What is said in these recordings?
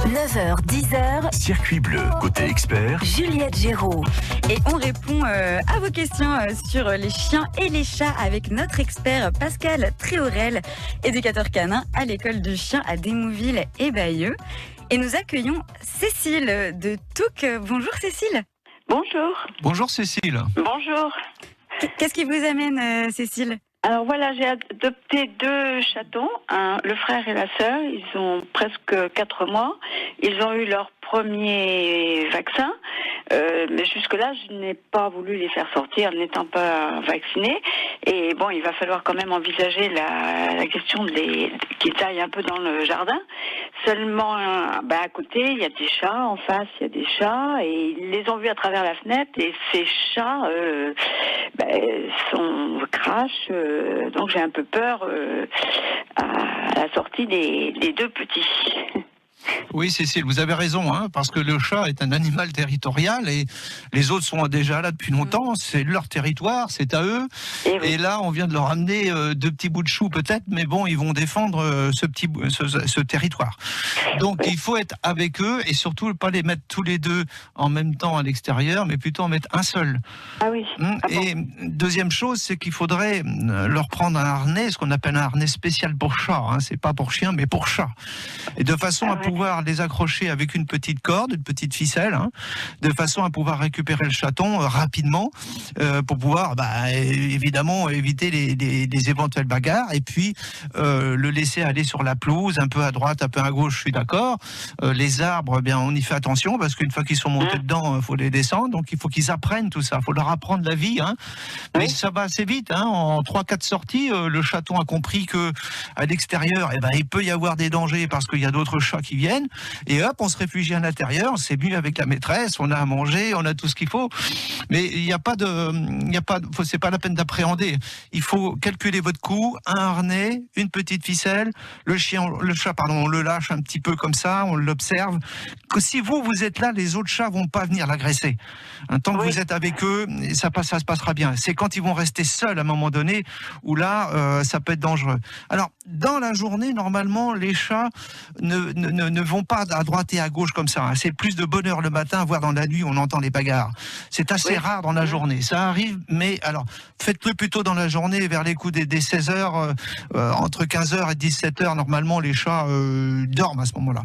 9h-10h, Circuit bleu, côté expert, Juliette Géraud. Et on répond à vos questions sur les chiens et les chats avec notre expert Pascal Tréorel, éducateur canin à l'école du chien à Démouville et Bayeux. Et nous accueillons Cécile de Touques. Bonjour Cécile. Bonjour. Bonjour Cécile. Bonjour. Qu'est-ce qui vous amène Cécile ? Alors voilà, j'ai adopté 2 chatons, le frère et la sœur. Ils ont presque 4 mois. Ils ont eu leur premier vaccin. Mais jusque-là, je n'ai pas voulu les faire sortir n'étant pas vaccinés. Et bon, il va falloir quand même envisager la question qu'ils aillent un peu dans le jardin. Seulement, à côté, il y a des chats. En face, il y a des chats. Et ils les ont vus à travers la fenêtre. Et ces chats crachent. Donc j'ai un peu peur à la sortie des 2 petits. Oui Cécile, vous avez raison, parce que le chat est un animal territorial et les autres sont déjà là depuis longtemps, c'est leur territoire, c'est à eux. Et là, on vient de leur amener 2 petits bouts de chou peut-être, mais bon, ils vont défendre ce territoire. Donc il faut être avec eux et surtout pas les mettre tous les 2 en même temps à l'extérieur, mais plutôt en mettre un seul. Ah oui. Et deuxième chose, c'est qu'il faudrait leur prendre un harnais, ce qu'on appelle un harnais spécial pour chat. C'est pas pour chien, mais pour chat. Et de façon à pouvoir les accrocher avec une petite corde, une petite ficelle, de façon à pouvoir récupérer le chaton rapidement pour pouvoir, évidemment, éviter les éventuelles bagarres et puis le laisser aller sur la pelouse, un peu à droite, un peu à gauche, je suis d'accord. Les arbres, on y fait attention parce qu'une fois qu'ils sont montés dedans, il faut les descendre, donc il faut qu'ils apprennent tout ça, il faut leur apprendre la vie. Mais ça va assez vite, en 3-4 sorties, le chaton a compris que à l'extérieur, il peut y avoir des dangers parce qu'il y a d'autres chats qui viennent, et hop, on se réfugie à l'intérieur, c'est mieux avec la maîtresse, on a à manger, on a tout ce qu'il faut, mais c'est pas la peine d'appréhender. Il faut calculer votre coût, un harnais, une petite ficelle, le chat, on le lâche un petit peu comme ça, on l'observe. Que si vous êtes là, les autres chats vont pas venir l'agresser. Tant que vous êtes avec eux, ça se passera bien. C'est quand ils vont rester seuls à un moment donné où là, ça peut être dangereux. Alors, dans la journée, normalement, les chats ne vont pas à droite et à gauche comme ça. C'est plus de bonheur le matin, voire dans la nuit, on entend les bagarres. C'est assez rare dans la journée. Ça arrive, mais alors, faites-le plutôt dans la journée, vers les coups des 16h, entre 15h et 17h, normalement, les chats dorment à ce moment-là.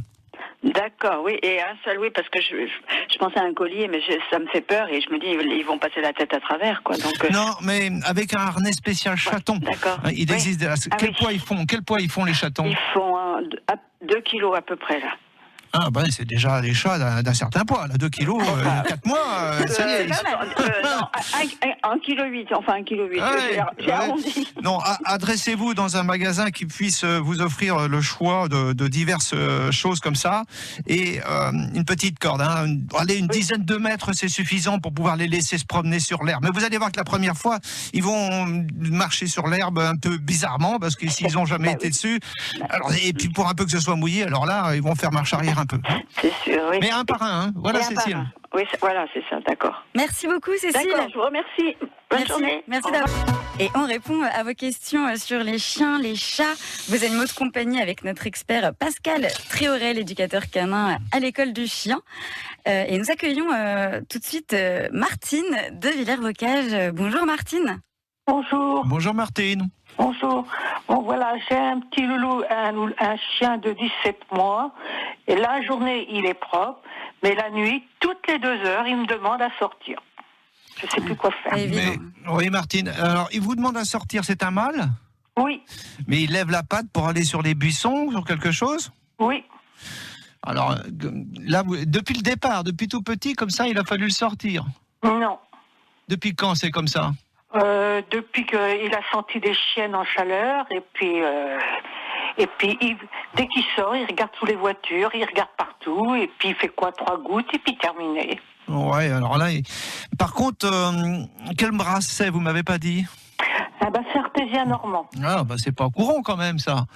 D'accord, oui, et un seul, oui, parce que je pensais à un collier, mais ça me fait peur et je me dis ils vont passer la tête à travers, quoi. Donc non, mais avec un harnais spécial chaton. D'accord. Il existe. Quel poids ils font les chatons? Ils font 2 kilos à peu près là. Ah c'est déjà des chats d'un certain poids, là, 2 kilos, 4 mois, ça y est. Non, 1,8 kg, enfin 1,8 kg, j'ai arrondi. Non, adressez-vous dans un magasin qui puisse vous offrir le choix de diverses choses comme ça, et une petite corde, allez, une dizaine de mètres, c'est suffisant pour pouvoir les laisser se promener sur l'herbe. Mais vous allez voir que la première fois, ils vont marcher sur l'herbe un peu bizarrement, parce que s'ils n'ont jamais été dessus, alors, et puis pour un peu que ce soit mouillé, alors là, ils vont faire marche arrière un peu. C'est sûr, oui. Mais un par un, voilà Cécile. Oui, voilà, c'est ça, d'accord. Merci beaucoup Cécile. D'accord, je vous remercie. Bonne journée. Merci d'avoir. Et on répond à vos questions sur les chiens, les chats, vos animaux de compagnie avec notre expert Pascal Tréorel, éducateur canin à l'école du chien. Et nous accueillons tout de suite Martine de Villers-Bocage. Bonjour Martine. Bonjour. Bonjour Martine. Bonjour. Bon voilà, j'ai un petit loulou, un chien de 17 mois. Et la journée, il est propre. Mais la nuit, toutes les 2 heures, il me demande à sortir. Je ne sais plus quoi faire. Oui Martine, alors il vous demande à sortir, c'est un mâle? Oui. Mais il lève la patte pour aller sur les buissons, sur quelque chose? Oui. Alors là, depuis le départ, depuis tout petit, comme ça, il a fallu le sortir? Non. Depuis quand c'est comme ça? Depuis qu'il a senti des chiennes en chaleur, et puis dès qu'il sort, il regarde sous les voitures, il regarde partout, et puis il fait 3 gouttes, et puis terminé. Ouais, alors là, par contre, quel brasset, vous m'avez pas dit? C'est artésien normand. Ah, c'est pas courant quand même, ça.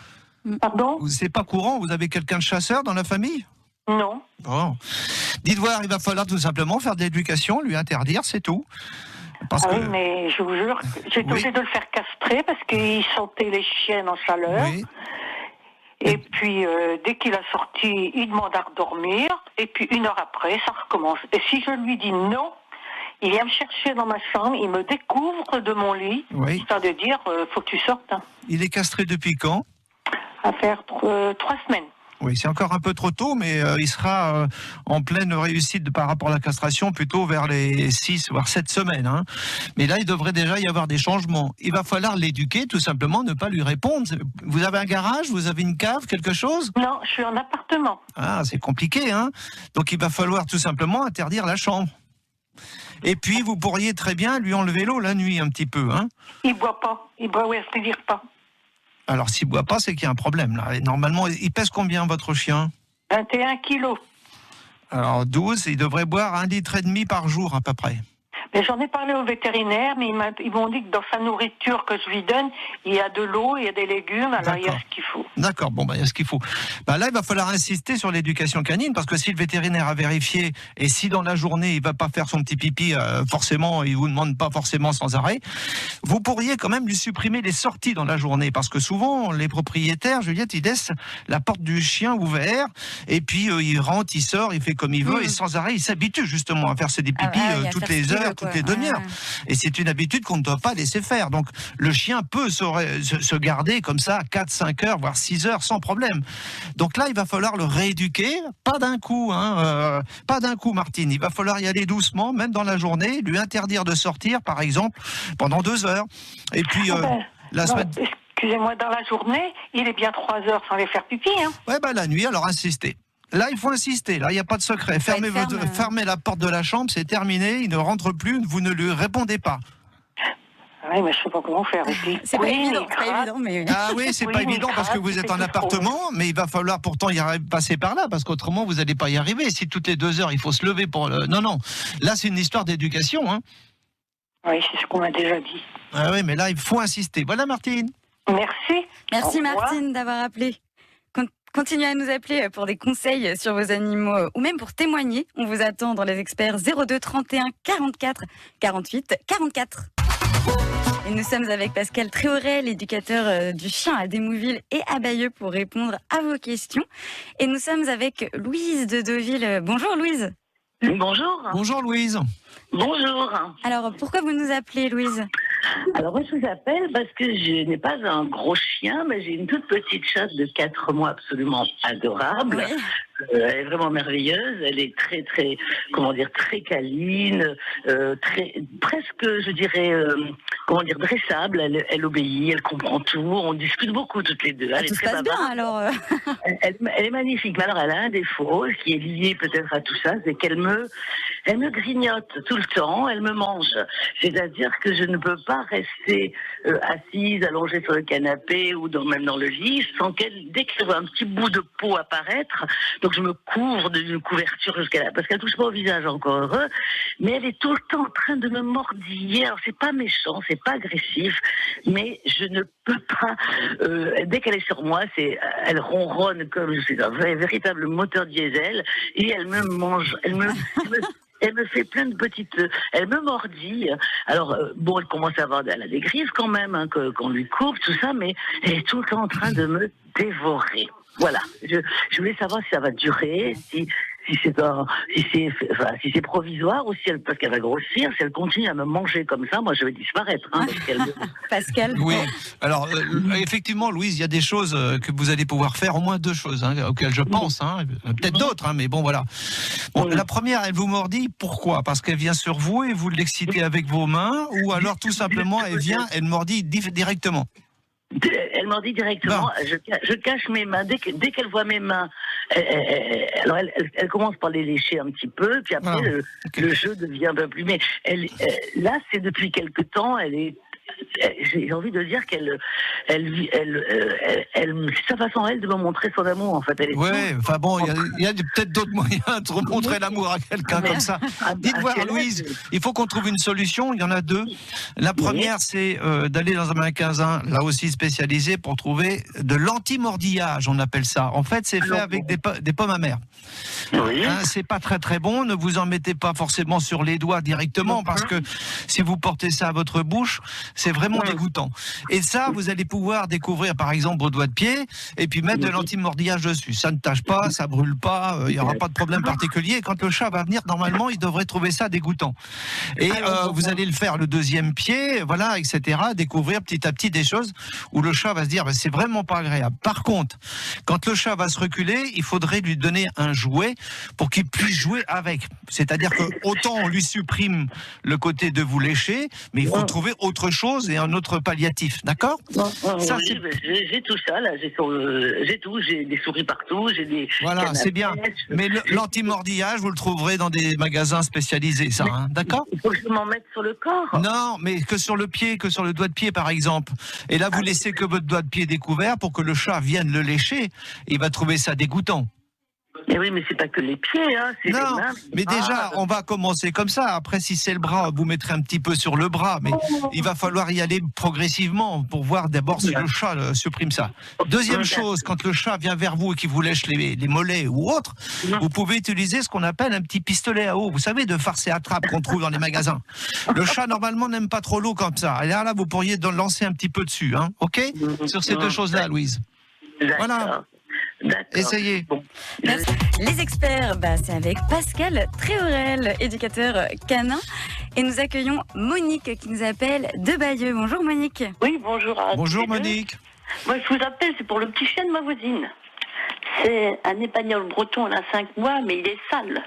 Pardon? C'est pas courant, vous avez quelqu'un de chasseur dans la famille? Non. Bon. Dites voir, il va falloir tout simplement faire de l'éducation, lui interdire, c'est tout. Oui, mais je vous jure, j'ai été obligée de le faire castrer parce qu'il sentait les chiennes en chaleur. Oui. Et puis, dès qu'il a sorti, il demande à redormir. Et puis, 1 heure après, ça recommence. Et si je lui dis non, il vient me chercher dans ma chambre, il me découvre de mon lit, Oui. histoire de dire, faut que tu sortes. Hein. Il est castré depuis quand? À faire 3 semaines. Oui, c'est encore un peu trop tôt, mais il sera en pleine réussite par rapport à la castration, plutôt vers les 6 voire 7 semaines. Hein. Mais là, il devrait déjà y avoir des changements. Il va falloir l'éduquer, tout simplement, ne pas lui répondre. Vous avez un garage? Vous avez une cave? Quelque chose? Non, je suis en appartement. Ah, c'est compliqué, hein. Donc il va falloir tout simplement interdire la chambre. Et puis, vous pourriez très bien lui enlever l'eau la nuit un petit peu, hein. Il boit pas. Il boit, oui, c'est-à-dire pas. Alors, s'il ne boit pas, c'est qu'il y a un problème, là. Et normalement, il pèse combien, votre chien? 21 kilos. Alors, 12, il devrait boire 1,5 litre par jour, à peu près. Mais j'en ai parlé au vétérinaire, mais ils m'ont dit que dans sa nourriture que je lui donne, il y a de l'eau, il y a des légumes, alors il y a ce qu'il faut. D'accord, bon, il y a ce qu'il faut. Là, il va falloir insister sur l'éducation canine, parce que si le vétérinaire a vérifié, et si dans la journée, il ne va pas faire son petit pipi, forcément, il ne vous demande pas forcément sans arrêt, vous pourriez quand même lui supprimer les sorties dans la journée, parce que souvent, les propriétaires, Juliette, ils laissent la porte du chien ouverte, et puis il rentre, il sort, il fait comme il veut, et sans arrêt, il s'habitue justement à faire ses pipis toutes les heures, toutes les demi-heures. Et c'est une habitude qu'on ne doit pas laisser faire. Donc, le chien peut se garder comme ça 4-5 heures, voire 6 heures sans problème. Donc là, il va falloir le rééduquer, pas d'un coup, pas d'un coup, Martine. Il va falloir y aller doucement, même dans la journée, lui interdire de sortir, par exemple, pendant 2 heures. Et puis, la semaine... Excusez-moi, dans la journée, il est bien 3 heures sans les faire pipi. Hein. Ouais, la nuit, alors insistez. Là, il faut insister. Là, il n'y a pas de secret. Fermez la porte de la chambre, c'est terminé. Il ne rentre plus. Vous ne lui répondez pas. Oui, mais je ne sais pas comment faire. C'est pas évident, mais... Ah oui, c'est pas évident parce que vous êtes en appartement, mais il va falloir pourtant passer par là, parce qu'autrement, vous n'allez pas y arriver. Si toutes les 2 heures, il faut se lever pour le... Non. Là, c'est une histoire d'éducation. Hein. Oui, c'est ce qu'on m'a déjà dit. Ah oui, mais là, il faut insister. Voilà, Martine. Merci. Merci, Martine, d'avoir appelé. Continuez à nous appeler pour des conseils sur vos animaux ou même pour témoigner. On vous attend dans les experts 02 31 44 48 44. Et nous sommes avec Pascal Tréoré, l'éducateur du chien à Démouville et à Bayeux pour répondre à vos questions. Et nous sommes avec Louise de Deauville. Bonjour Louise. Bonjour. Bonjour Louise. Bonjour. Alors pourquoi vous nous appelez Louise ? Alors moi je vous appelle parce que je n'ai pas un gros chien, mais j'ai une toute petite chatte de 4 mois absolument adorable. Oui. Elle est vraiment merveilleuse, elle est très très câline, presque je dirais dressable, elle obéit, elle comprend tout, on discute beaucoup toutes les deux. Tout se passe bien alors. Elle est magnifique, mais alors elle a un défaut qui est lié peut-être à tout ça, c'est qu'elle me grignote tout le temps, elle me mange. C'est-à-dire que je ne peux pas rester assise, allongée sur le canapé ou même dans le lit, sans dès qu'elle voit un petit bout de peau apparaître, donc je me couvre d'une couverture jusqu'à là, parce qu'elle touche pas au visage, encore heureux, mais elle est tout le temps en train de me mordiller. Alors c'est pas méchant, c'est pas agressif, mais je ne peux pas, dès qu'elle est sur moi, elle ronronne comme un véritable moteur diesel, et elle me mange, elle me fait plein de petites... Elle me mordit. Alors, elle commence à avoir... Elle a des griffes quand même, hein, qu'on lui coupe, tout ça, mais elle est tout le temps en train de me dévorer. Voilà. Je voulais savoir si ça va durer, si c'est provisoire, ou parce qu'elle va grossir, si elle continue à me manger comme ça, moi je vais disparaître. Hein, Pascal. Oui. Alors effectivement, Louise, il y a des choses que vous allez pouvoir faire, au moins 2 choses auxquelles je pense. Hein, peut-être d'autres, hein, mais bon voilà. La première, elle vous mordit. Pourquoi ? Parce qu'elle vient sur vous et vous l'excitez avec vos mains, ou alors tout simplement elle mordit directement. Elle m'en dit directement, je cache mes mains. Dès qu'elle voit mes mains, elle commence par les lécher un petit peu, puis après le jeu devient un peu plus... Mais là, c'est depuis quelque temps, j'ai envie de dire qu'elle c'est sa façon elle de me montrer son amour en fait. Il y a peut-être d'autres moyens de montrer l'amour à quelqu'un comme ça. Dites-moi Louise, il faut qu'on trouve une solution. Il y en a 2. La première, c'est d'aller dans un magasin là aussi spécialisé pour trouver de l'anti-mordillage, on appelle ça. En fait, c'est fait avec des pommes amères. Oui. Hein, c'est pas très très bon. Ne vous en mettez pas forcément sur les doigts directement parce que si vous portez ça à votre bouche, c'est vraiment dégoûtant. Et ça, vous allez pouvoir découvrir par exemple vos doigts de pied et puis mettre de l'anti-mordillage dessus. Ça ne tâche pas, ça brûle pas, il n'y aura pas de problème particulier. Et quand le chat va venir, normalement, il devrait trouver ça dégoûtant. Et vous allez le faire le deuxième pied, voilà, etc. Découvrir petit à petit des choses où le chat va se dire, c'est vraiment pas agréable. Par contre, quand le chat va se reculer, il faudrait lui donner un jouet pour qu'il puisse jouer avec. C'est-à-dire que autant on lui supprime le côté de vous lécher, mais il faut trouver autre chose et un autre palliatif, d'accord? Ça, Oui, j'ai tout ça, là, j'ai tout, j'ai des souris partout, j'ai des... Voilà, c'est bien. Mais l'anti-mordillage, vous le trouverez dans des magasins spécialisés, ça, hein, d'accord? Il faut que je m'en mette sur le corps. Non, mais que sur le pied, que sur le doigt de pied, par exemple. Et là, vous laissez que votre doigt de pied découvert pour que le chat vienne le lécher. Il va trouver ça dégoûtant. Mais oui, mais c'est pas que les pieds, hein, c'est les Non, mains. mais déjà, on va commencer comme ça. Après, si c'est le bras, vous mettrez un petit peu sur le bras. Mais il va falloir y aller progressivement pour voir d'abord si le chat supprime ça. Deuxième chose, quand le chat vient vers vous et qu'il vous lèche les mollets ou autre, vous pouvez utiliser ce qu'on appelle un petit pistolet à eau. Vous savez, de farce et attrape qu'on trouve dans les magasins. Le chat, normalement, n'aime pas trop l'eau comme ça. Et là, vous pourriez lancer un petit peu dessus. Hein, OK? Sur ces deux choses-là, Louise. Voilà. Essayez. Bon. Les experts, c'est avec Pascal Tréorel, éducateur canin. Et nous accueillons Monique qui nous appelle de Bayeux. Bonjour Monique. Oui, bonjour à Bonjour tous les deux. Monique. Moi, je vous appelle, c'est pour le petit chien de ma voisine. C'est un épagnol breton, il a 5 mois, mais il est sale.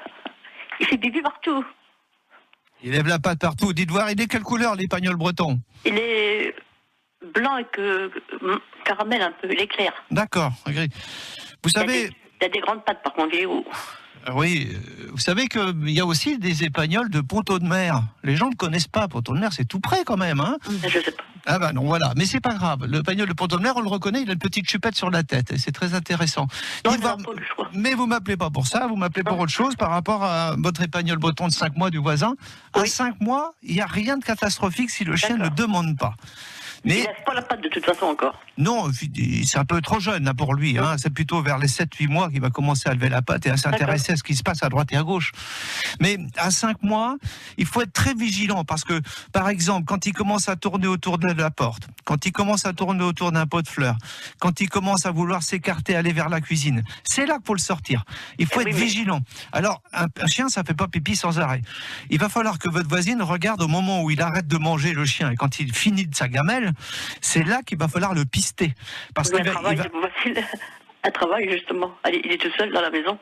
Il fait pipi partout. Il lève la patte partout. Dites voir, il est quelle couleur l'épagnol breton? Il est blanc avec caramel un peu, il est clair. D'accord. Vous savez... Il a des grandes pattes par contre, il est haut. Oui, vous savez qu'il y a aussi des épagnols de Ponto de Mer. Les gens ne connaissent pas. Ponto de Mer, c'est tout près quand même. Hein, je sais pas. Ah ben non, voilà. Mais c'est pas grave. Le épagnol de Ponto de Mer, on le reconnaît, il a une petite chupette sur la tête. Et c'est très intéressant. Non, Mais vous m'appelez pas pour ça, vous m'appelez pour autre chose par rapport à votre épagnol breton de 5 mois du voisin. À 5 mois, il n'y a rien de catastrophique si le chien ne demande pas. Mais... Il lève pas la patte de toute façon encore. Non, c'est un peu trop jeune là, pour lui. Hein. C'est plutôt vers les 7-8 mois qu'il va commencer à lever la patte et à s'intéresser à ce qui se passe à droite et à gauche. Mais à 5 mois, il faut être très vigilant parce que, par exemple, quand il commence à tourner autour de la porte, quand il commence à tourner autour d'un pot de fleurs, quand il commence à vouloir s'écarter, aller vers la cuisine, c'est là qu'il faut le sortir. Il faut être vigilant. Alors, un chien, ça fait pas pipi sans arrêt. Il va falloir que votre voisine regarde au moment où il arrête de manger le chien et quand il finit de sa gamelle, c'est là qu'il va falloir le pister. Parce qu'il elle travaille justement. Il est tout seul dans la maison.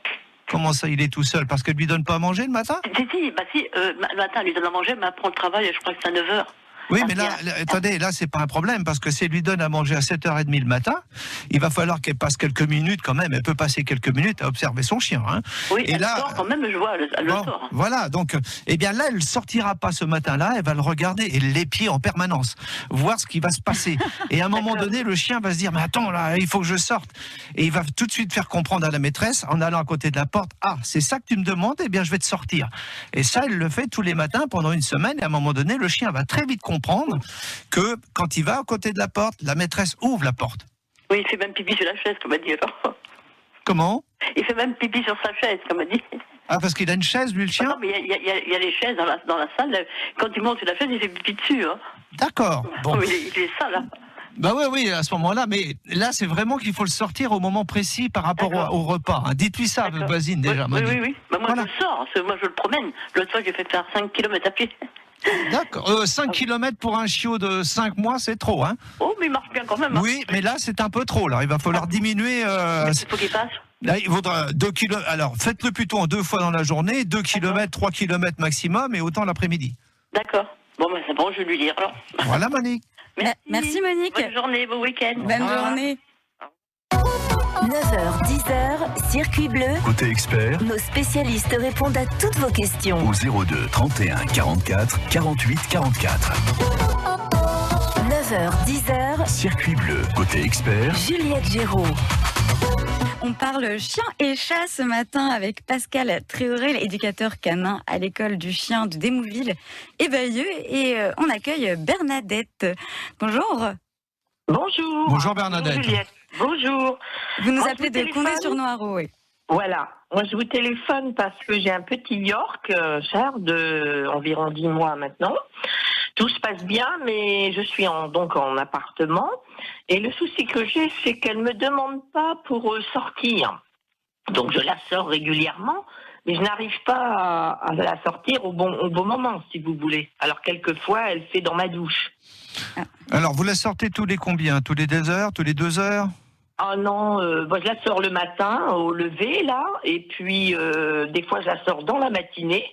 Comment ça, il est tout seul? Parce qu'elle lui donne pas à manger le matin? Si, le matin, elle lui donne à manger, mais après on travaille, je crois que c'est à 9h. Oui, mais là, attendez, là, c'est pas un problème, parce que si elle lui donne à manger à 7h30 le matin, il va falloir qu'elle passe quelques minutes quand même. Elle peut passer quelques minutes à observer son chien. Hein. Oui, et elle sort quand même, je vois, elle sort. Voilà, donc, eh bien là, elle sortira pas ce matin-là, elle va le regarder et l'épier en permanence, voir ce qui va se passer. Et à un moment donné, le chien va se dire, mais attends, là, il faut que je sorte. Et il va tout de suite faire comprendre à la maîtresse, en allant à côté de la porte, ah, c'est ça que tu me demandes, eh bien, je vais te sortir. Et ça, elle le fait tous les matins pendant une semaine, et à un moment donné, le chien va très vite comprendre que quand il va à côté de la porte, la maîtresse ouvre la porte. Oui, il fait même pipi sur la chaise, comme elle dit alors. Comment? Il fait même pipi sur sa chaise, comme elle dit. Ah, parce qu'il a une chaise, lui, le chien? Non, mais il y a les chaises dans la salle. Quand il monte sur la chaise, il fait pipi dessus. Hein. D'accord. Bon. Oui, il est sale. Hein. Bah oui, à ce moment-là, mais là, c'est vraiment qu'il faut le sortir au moment précis par rapport au repas. Hein. Dites-lui ça à votre voisine, déjà. Oui. Bah, moi, je le sors, moi, je le promène. L'autre fois, j'ai fait faire 5 km à pied. D'accord. 5 km pour un chiot de 5 mois, c'est trop, hein? Oh, mais il marche bien quand même. Hein. Oui, mais là, c'est un peu trop, là. Il va falloir diminuer... Il faut qu'il passe. Là, il faudra 2 km. Alors, faites-le plutôt en 2 fois dans la journée, 2 km, 3 km maximum, et autant l'après-midi. D'accord. Bon, ben c'est bon, je vais lui dire alors. Voilà, Monique. Merci Monique. Bonne journée, bon week-end. Bonne journée. 9h, 10h, Circuit Bleu. Côté expert, Nos spécialistes répondent à toutes vos questions. au 02 31 44 48 44. 9h, 10h, Circuit bleu. Côté expert, Juliette Géraud. On parle chien et chat ce matin avec Pascal Tréorel, éducateur canin à l'école du chien de Démouville et Bayeux. Et on accueille Bernadette. Bonjour. Bonjour. Bonjour Bernadette. Bonjour Juliette. Bonjour. Vous nous Moi, appelez je vous de téléphone. Condé-sur-Noireau, oui. Voilà. Moi, je vous téléphone parce que j'ai un petit York, Charles, de environ 10 mois maintenant. Tout se passe bien, mais je suis donc en appartement. Et le souci que j'ai, c'est qu'elle me demande pas pour sortir. Donc, je la sors régulièrement, mais je n'arrive pas à la sortir au bon moment, si vous voulez. Alors, quelquefois, elle fait dans ma douche. Alors, vous la sortez tous les combien? Tous les 2 heures? Tous les 2 heures? Ah non, je la sors le matin, au lever, là, et puis des fois je la sors dans la matinée,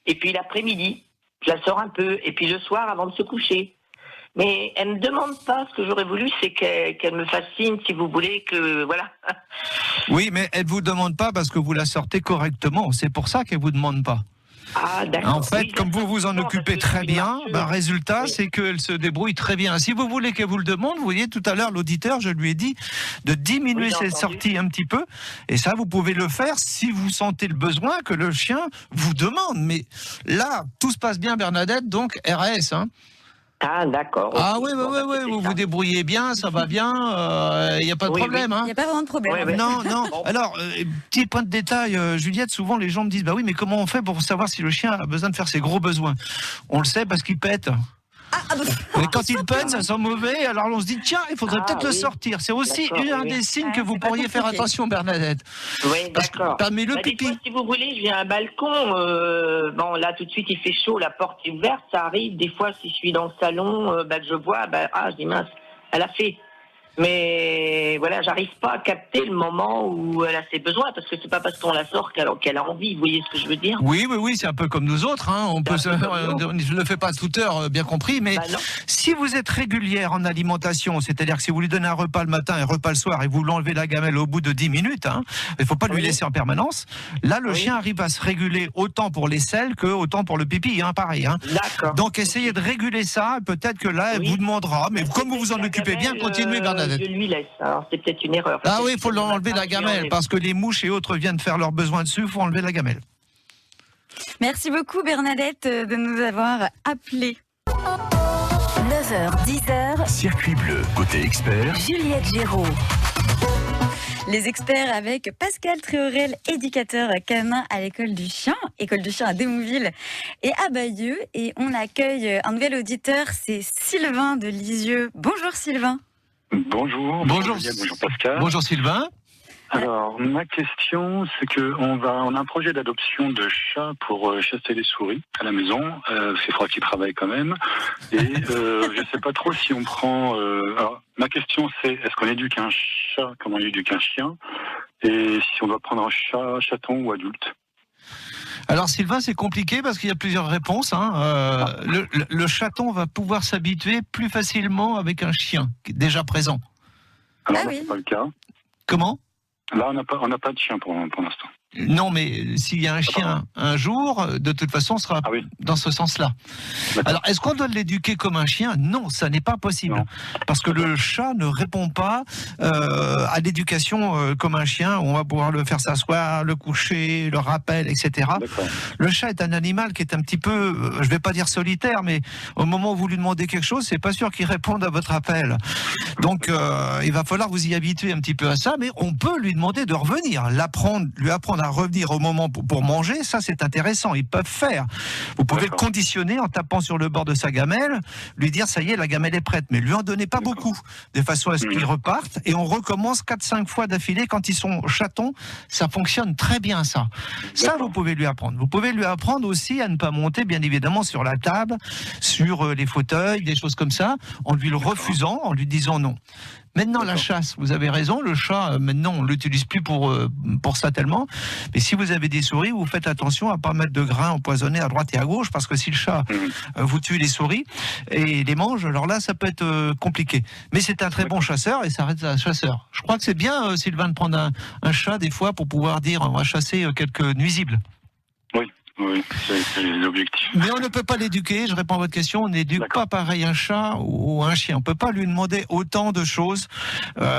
et puis l'après-midi, je la sors un peu, et puis le soir avant de se coucher. Mais elle ne demande pas, ce que j'aurais voulu, c'est qu'elle me fascine, si vous voulez, que voilà. Oui, mais elle ne vous demande pas parce que vous la sortez correctement, c'est pour ça qu'elle ne vous demande pas. Ah, d'accord. En fait, oui, comme vous vous en occupez très bien, résultat, oui. c'est qu'elle se débrouille très bien. Si vous voulez qu'elle vous le demande, vous voyez, tout à l'heure, l'auditeur, je lui ai dit de diminuer ses sorties un petit peu. Et ça, vous pouvez le faire si vous sentez le besoin que le chien vous demande. Mais là, tout se passe bien, Bernadette, donc RS, hein. Ah, d'accord. Ah oui, vous vous débrouillez bien, ça va bien, il n'y a pas de problème. Il n'y a pas vraiment de problème. Non. Alors, petit point de détail, Juliette, souvent les gens me disent, bah oui, mais comment on fait pour savoir si le chien a besoin de faire ses gros besoins? On le sait parce qu'il pète. Mais quand il pète, ça sent mauvais, alors on se dit, tiens, il faudrait peut-être le sortir. C'est aussi un des signes que vous pourriez faire attention, Bernadette. Oui, d'accord. Mais le pipi. Des fois, si vous voulez, j'ai un balcon, bon, là, tout de suite, il fait chaud, la porte est ouverte, ça arrive. Des fois, si je suis dans le salon, que je vois, je dis, mince, elle a fait. Mais voilà, j'arrive pas à capter le moment où elle a ses besoins, parce que c'est pas parce qu'on la sort qu'elle a envie, vous voyez ce que je veux dire? Oui, c'est un peu comme nous autres, hein. Je ne le fais pas à toute heure, bien compris, mais si vous êtes régulière en alimentation, c'est-à-dire que si vous lui donnez un repas le matin et un repas le soir et vous l'enlevez la gamelle au bout de 10 minutes, hein, il ne faut pas lui laisser en permanence, là le chien arrive à se réguler autant pour les selles que autant pour le pipi, hein, pareil. Hein. D'accord. Donc essayez de réguler ça, peut-être que là elle vous demandera, mais comme vous vous en occupez bien, continuez Bernadette. Je lui laisse, alors c'est peut-être une erreur. Ah oui, il faut l'enlever la gamelle, parce que les mouches et autres viennent faire leurs besoins dessus, il faut enlever la gamelle. Merci beaucoup Bernadette de nous avoir appelés. 9h, 10h. Circuit bleu, côté expert. Juliette Géraud. Les experts avec Pascal Tréorel, éducateur canin à l'école du chien à Démouville et à Bayeux. Et on accueille un nouvel auditeur, c'est Sylvain de Lisieux. Bonjour Sylvain. Bonjour Pascal. Bonjour Sylvain. Alors, ma question, c'est qu'on a un projet d'adoption de chat pour chasser les souris à la maison. C'est Froid qui travaille quand même. Et je ne sais pas trop si on prend... alors, ma question, c'est est-ce qu'on éduque un chat comme on éduque un chien? Et si on doit prendre un chat, chaton ou adulte? Alors Sylvain, c'est compliqué parce qu'il y a plusieurs réponses. Hein. Le chaton va pouvoir s'habituer plus facilement avec un chien qui est déjà présent. Alors là, c'est pas le cas. Comment? Là, on n'a pas de chien pour l'instant. Non, mais s'il y a un chien un jour, de toute façon, on sera dans ce sens-là. Alors, est-ce qu'on doit l'éduquer comme un chien? Non, ça n'est pas possible. Non. Parce que le chat ne répond pas à l'éducation comme un chien. On va pouvoir le faire s'asseoir, le coucher, le rappel, etc. Le chat est un animal qui est un petit peu, je ne vais pas dire solitaire, mais au moment où vous lui demandez quelque chose, c'est pas sûr qu'il réponde à votre appel. Donc, il va falloir vous y habituer un petit peu à ça, mais on peut lui demander de revenir, lui apprendre à revenir au moment pour manger, ça c'est intéressant, ils peuvent faire. Vous pouvez le conditionner en tapant sur le bord de sa gamelle, lui dire ça y est, la gamelle est prête, mais lui en donnez pas beaucoup, de façon à ce qu'ils repartent, et on recommence 4-5 fois d'affilée quand ils sont chatons, ça fonctionne très bien ça. Ça vous pouvez lui apprendre. Vous pouvez lui apprendre aussi à ne pas monter bien évidemment sur la table, sur les fauteuils, des choses comme ça, en lui le refusant, en lui disant non. Maintenant, la chasse, vous avez raison, le chat, maintenant, on ne l'utilise plus pour ça tellement. Mais si vous avez des souris, vous faites attention à ne pas mettre de grains empoisonnés à droite et à gauche, parce que si le chat vous tue les souris et les mange, alors là, ça peut être compliqué. Mais c'est un très bon chasseur et ça reste un chasseur. Je crois que c'est bien, Sylvain, de prendre un chat des fois pour pouvoir dire on va chasser quelques nuisibles. Oui, c'est l'objectif. Mais on ne peut pas l'éduquer, je réponds à votre question, on n'éduque pas pareil un chat ou un chien. On ne peut pas lui demander autant de choses.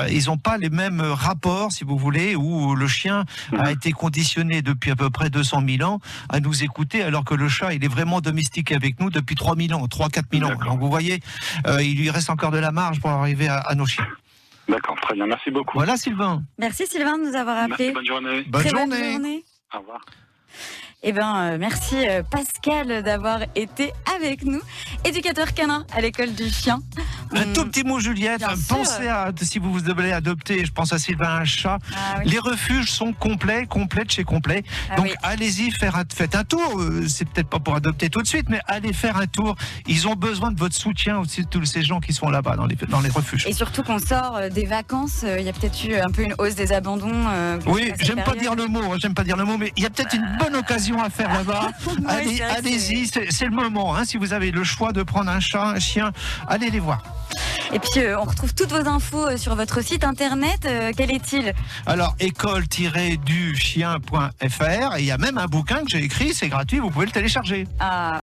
Ils n'ont pas les mêmes rapports, si vous voulez, où le chien a été conditionné depuis à peu près 200 000 ans à nous écouter, alors que le chat, il est vraiment domestiqué avec nous depuis 3 000 ans, 3-4 000 ans. Donc vous voyez, il lui reste encore de la marge pour arriver à nos chiens. D'accord, très bien, merci beaucoup. Voilà Sylvain. Merci Sylvain de nous avoir appelé. Merci, bonne journée. Bonne Très journée. bonne journée. Au revoir. Eh ben, merci Pascal d'avoir été avec nous, éducateur canin à l'école du chien. Un tout petit mot, Juliette. Bien sûr. Pensez à, si vous devez adopter, je pense à Sylvain, un chat. Ah oui. Les refuges sont complets de chez complet. Ah Donc oui. allez-y, faites un tour. C'est peut-être pas pour adopter tout de suite, mais allez faire un tour. Ils ont besoin de votre soutien aussi, tous ces gens qui sont là-bas dans les refuges. Et surtout qu'on sort des vacances, il y a peut-être eu un peu une hausse des abandons. Oui, j'aime pas dire le mot, mais il y a peut-être une bonne occasion à faire là-bas. Oui, Allez-y, c'est le moment. Hein, si vous avez le choix de prendre un chat, un chien, allez les voir. Et puis on retrouve toutes vos infos sur votre site internet. Quel est-il? Alors, école-du-chien.fr, et il y a même un bouquin que j'ai écrit, c'est gratuit, vous pouvez le télécharger. Ah.